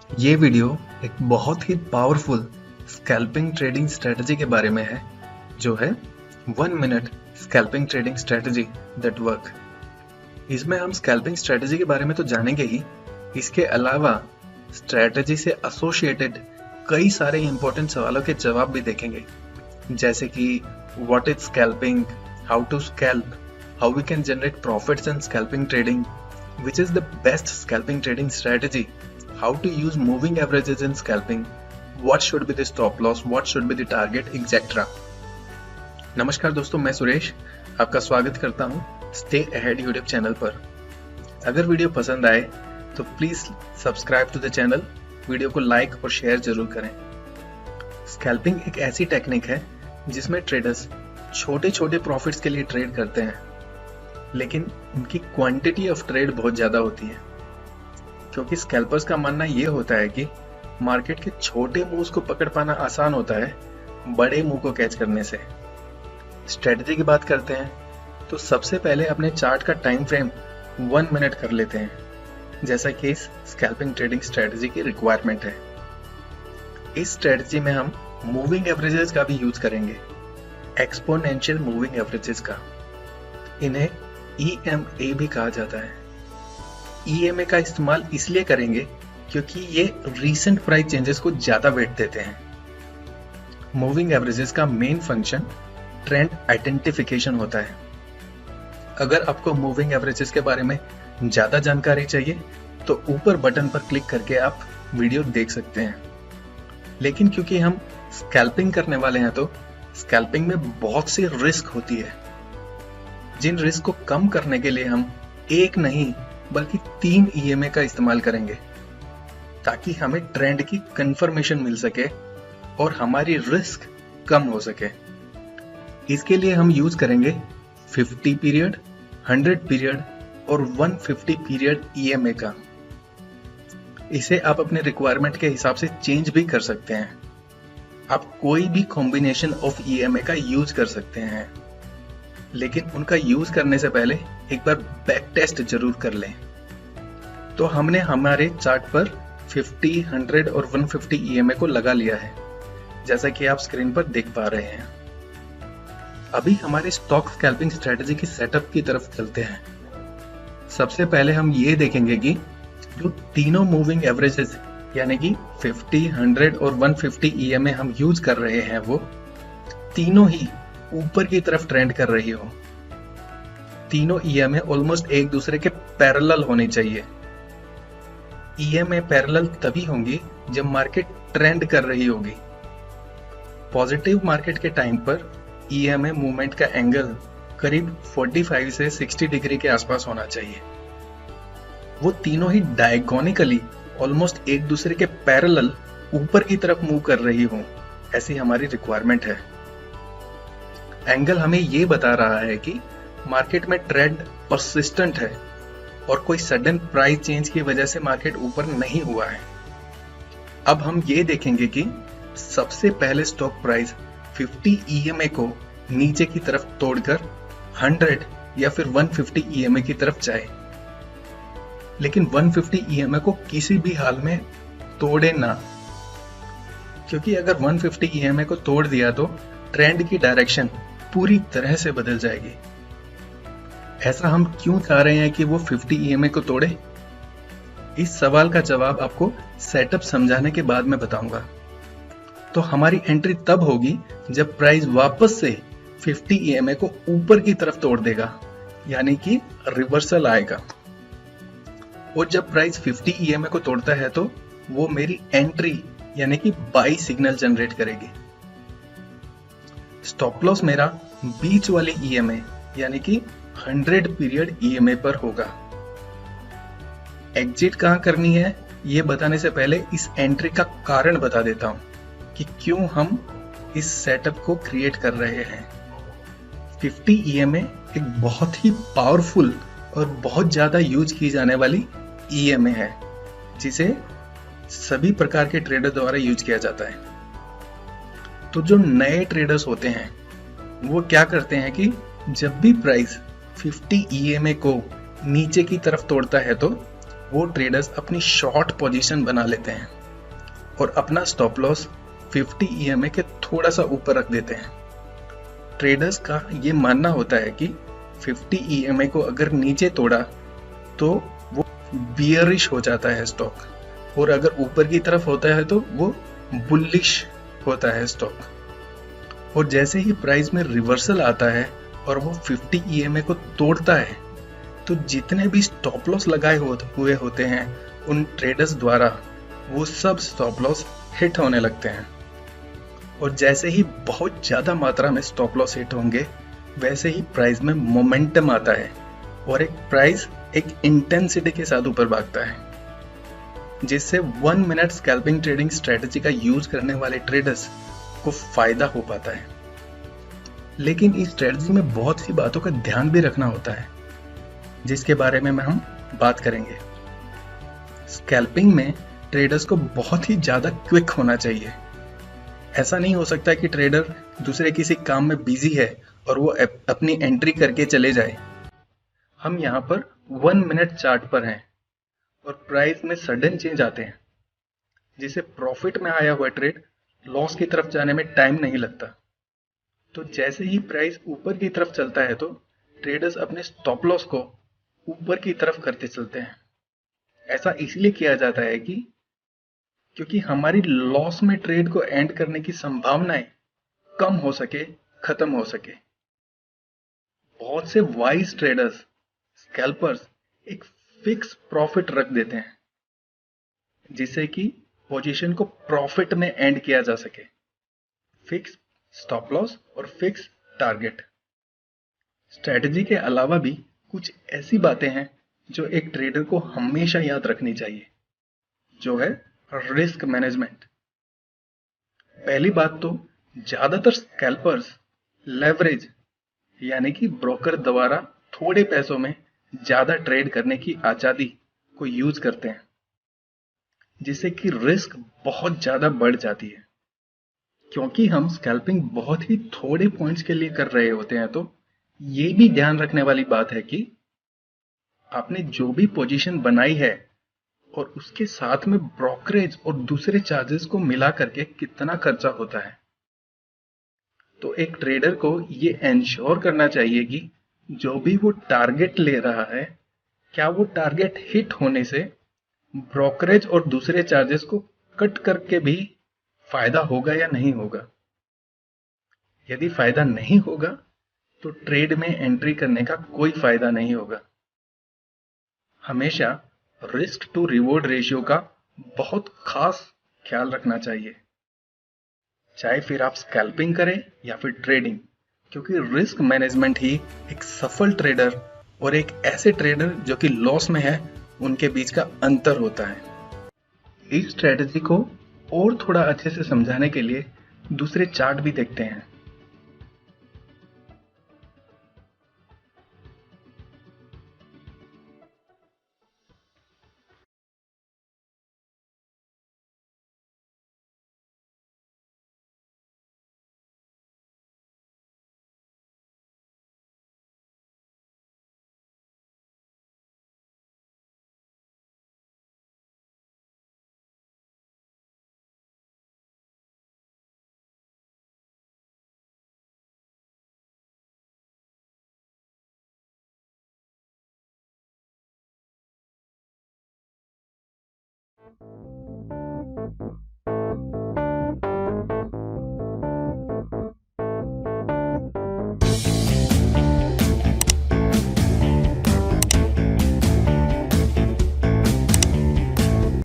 ये वीडियो एक बहुत ही पावरफुल स्कैल्पिंग ट्रेडिंग स्ट्रेटजी के बारे में है, जो है 1 minute scalping trading strategy that work. इसमें हम स्कैल्पिंग स्ट्रेटजी के बारे में तो जानेंगे ही, इसके अलावा स्ट्रेटजी से एसोसिएटेड कई सारे इंपॉर्टेंट सवालों के जवाब भी देखेंगे, जैसे कि what is scalping, how to scalp, how we can generate profits in scalping trading, which is the best scalping trading strategy, how to use moving averages in scalping, what should be the stop loss, what should be the target, etc. नमस्कार दोस्तों, मैं सुरेश आपका स्वागत करता हूं stay ahead YouTube channel पर। अगर video पसंद आए तो please subscribe to the channel, video को लाइक और शेयर जरूर करें। स्कैल्पिंग एक ऐसी टेक्निक है जिसमें ट्रेडर्स छोटे छोटे प्रॉफिट्स के लिए ट्रेड करते हैं, लेकिन उनकी क्वांटिटी ऑफ ट्रेड बहुत ज्यादा होती है, क्योंकि स्कैल्पर्स का मानना यह होता है कि मार्केट के छोटे मूव्स को पकड़ पाना आसान होता है बड़े मूव को कैच करने से। स्ट्रेटजी की बात करते हैं तो सबसे पहले अपने चार्ट का टाइम फ्रेम 1 मिनट कर लेते हैं, जैसा कि इस स्कैल्पिंग ट्रेडिंग स्ट्रेटजी की रिक्वायरमेंट है। इस स्ट्रेटजी में हम मूविंग एवरेजेस का भी यूज करेंगे, एक्सपोनेंशियल मूविंग एवरेजेस का। इन्हें EMA भी कहा जाता है। EMA का इस्तेमाल इसलिए करेंगे क्योंकि ये रीसेंट प्राइस चेंजेस को ज्यादा वेट देते हैं। मूविंग एवरेजेस का मेन फंक्शन ट्रेंड आइडेंटिफिकेशन होता है। अगर आपको मूविंग एवरेजेस के बारे में ज्यादा जानकारी चाहिए तो ऊपर बटन पर क्लिक करके आप वीडियो देख सकते हैं। लेकिन क्योंकि हम स्कैल्पिंग करने वाले हैं तो स्कैल्पिंग में बहुत सी रिस्क होती है, जिन रिस्क को कम करने के लिए हम एक नहीं बल्कि 3 EMA का इस्तेमाल करेंगे, ताकि हमें ट्रेंड की कंफर्मेशन मिल सके और हमारी रिस्क कम हो सके। इसके लिए हम यूज करेंगे 50 पीरियड, 100 पीरियड और 150 पीरियड EMA का। इसे आप अपने रिक्वायरमेंट के हिसाब से चेंज भी कर सकते हैं। आप कोई भी कॉम्बिनेशन ऑफ EMA का यूज कर सकते हैं, लेकिन उनका यूज करने से पहले एक बार बैक टेस्ट जरूर कर लें। तो हमने हमारे चार्ट पर 50, 100 और 150 EMA को लगा लिया है, जैसा कि आप स्क्रीन पर देख पा रहे हैं। अभी हमारे स्टॉक स्कैल्पिंग स्ट्रेटजी की सेटअप की तरफ चलते हैं। सबसे पहले हम ये देखेंगे कि जो तीनों मूविंग एवरेजेस यानी कि 50, 100 और 150 EMA हम यूज कर रहे हैं, वो तीनों ही ऊपर की तरफ ट्रेंड कर रही हो। तीनों EMA ऑलमोस्ट एक दूसरे के पैरेलल होने चाहिए। EMA पैरेलल तभी होंगी जब मार्केट ट्रेंड कर रही होगी। पॉजिटिव मार्केट के टाइम पर EMA मूवमेंट का एंगल करीब 45 से 60 डिग्री के आसपास होना चाहिए। वो तीनों ही डायगोनिकली ऑलमोस्ट एक दूसरे के पैरेलल ऊपर की तरफ मूव कर रही हो, ऐसी हमारी रिक्वायरमेंट है। एंगल हमें ये बता रहा है कि मार्केट में ट्रेंड परसिस्टेंट है और कोई सडन प्राइस चेंज की वजह से मार्केट ऊपर नहीं हुआ है। अब हम ये देखेंगे कि सबसे पहले स्टॉक प्राइस 50 EMA को नीचे की तरफ तोड़कर 100 या फिर 150 EMA की तरफ जाए, लेकिन 150 EMA को किसी भी हाल में तोड़े ना, क्योंकि अगर 150 EMA को तोड़ दिया तो ट्रेंड की डायरेक्शन पूरी तरह से बदल जाएगी। ऐसा हम क्यों चाह रहे हैं कि वो 50 EMA को तोड़े? इस सवाल का जवाब आपको सेटअप समझाने के बाद में बताऊंगा। तो हमारी एंट्री तब होगी जब प्राइस वापस से 50 EMA को ऊपर की तरफ तोड़ देगा, यानी कि रिवर्सल आएगा। और जब प्राइस 50 EMA को तोड़ता है तो वो मेरी एंट्री यानी कि बाई सिग्नल जनरेट करेगी। स्टॉप लॉस मेरा बीच वाले EMA यानी कि 100 पीरियड EMA पर होगा। एग्जिट कहां करनी है ये बताने से पहले इस एंट्री का कारण बता देता हूं कि क्यों हम इस सेटअप को क्रिएट कर रहे हैं। 50 EMA एक बहुत ही पावरफुल और बहुत ज्यादा यूज की जाने वाली EMA है, जिसे सभी प्रकार के ट्रेडर द्वारा यूज किया जाता है। तो जो नए ट्रेडर्स होते हैं वो क्या करते हैं कि जब भी प्राइस 50 EMA को नीचे की तरफ तोड़ता है तो वो ट्रेडर्स अपनी शॉर्ट पोजीशन बना लेते हैं और अपना स्टॉप लॉस 50 EMA के थोड़ा सा ऊपर रख देते हैं। ट्रेडर्स का ये मानना होता है कि 50 EMA को अगर नीचे तोड़ा तो वो बियरिश हो जाता है स्टॉक, और अगर ऊपर की तरफ होता है तो वो बुलिश होता है स्टॉक। और जैसे ही प्राइस में रिवर्सल आता है और वो 50 EMA को तोड़ता है तो जितने भी स्टॉप लॉस लगाए हुए होते हैं उन ट्रेडर्स द्वारा, वो सब स्टॉप लॉस हिट होने लगते हैं। और जैसे ही बहुत ज्यादा मात्रा में स्टॉप लॉस हिट होंगे वैसे ही प्राइस में मोमेंटम आता है और एक प्राइस एक इंटेंसिटी के साथ ऊपर भागता है, जिससे 1 मिनट स्कैल्पिंग ट्रेडिंग स्ट्रेटजी का यूज करने वाले ट्रेडर्स को फायदा हो पाता है। लेकिन इस स्ट्रेटजी में बहुत सी बातों का ध्यान भी रखना होता है, जिसके बारे में हम बात करेंगे। स्कैल्पिंग में ट्रेडर्स को बहुत ही ज्यादा क्विक होना चाहिए। ऐसा नहीं हो सकता कि ट्रेडर दूसरे किसी काम में बिजी है और वो अपनी एंट्री करके चले जाए। हम यहाँ पर 1 मिनट चार्ट पर हैं और प्राइस में सडन चेंज आते हैं, जिससे प्रॉफिट में आया हुआ ट्रेड लॉस की तरफ जाने में टाइम नहीं लगता। तो जैसे ही प्राइस ऊपर की तरफ चलता है तो ट्रेडर्स अपने स्टॉप लॉस को ऊपर की तरफ करते चलते हैं। ऐसा इसलिए किया जाता है कि क्योंकि हमारी लॉस में ट्रेड को एंड करने की संभावनाएं कम हो सके, खत्म हो सके। बहुत से वाइज ट्रेडर्स, स्कैल्पर्स एक फिक्स प्रॉफिट रख देते हैं, जिससे कि पोजीशन को प्रॉफिट में एंड किया जा सके। फिक्स स्टॉप लॉस और फिक्स टारगेट। स्ट्रेटजी के अलावा भी कुछ ऐसी बातें हैं जो एक ट्रेडर को हमेशा याद रखनी चाहिए, जो है रिस्क मैनेजमेंट। पहली बात तो ज्यादातर स्कैल्पर्स लेवरेज यानी कि ब्रोकर द्वारा थोड़े पैसों में ज्यादा ट्रेड करने की आजादी को यूज करते हैं, जिससे कि रिस्क बहुत ज्यादा बढ़ जाती है। क्योंकि हम स्कैल्पिंग बहुत ही थोड़े पॉइंट्स के लिए कर रहे होते हैं, तो ये भी ध्यान रखने वाली बात है कि आपने जो भी पोजीशन बनाई है और उसके साथ में ब्रोकरेज और दूसरे चार्जेस को मिला करके कितना खर्चा होता है। तो एक ट्रेडर को ये एंश्योर करना चाहिए कि जो भी वो टारगेट ले रहा है, क्या वो टारगेट हिट होने से ब्रोकरेज और दूसरे चार्जेस को कट करके भी फायदा होगा या नहीं होगा। यदि फायदा नहीं होगा तो ट्रेड में एंट्री करने का कोई फायदा नहीं होगा। हमेशा रिस्क टू रिवॉर्ड रेशियो का बहुत खास ख्याल रखना चाहिए, चाहे फिर आप स्कैल्पिंग करें या फिर ट्रेडिंग, क्योंकि रिस्क मैनेजमेंट ही एक सफल ट्रेडर और एक ऐसे ट्रेडर जो कि लॉस में है उनके बीच का अंतर होता है। इस स्ट्रेटजी को और थोड़ा अच्छे से समझाने के लिए दूसरे चार्ट भी देखते हैं।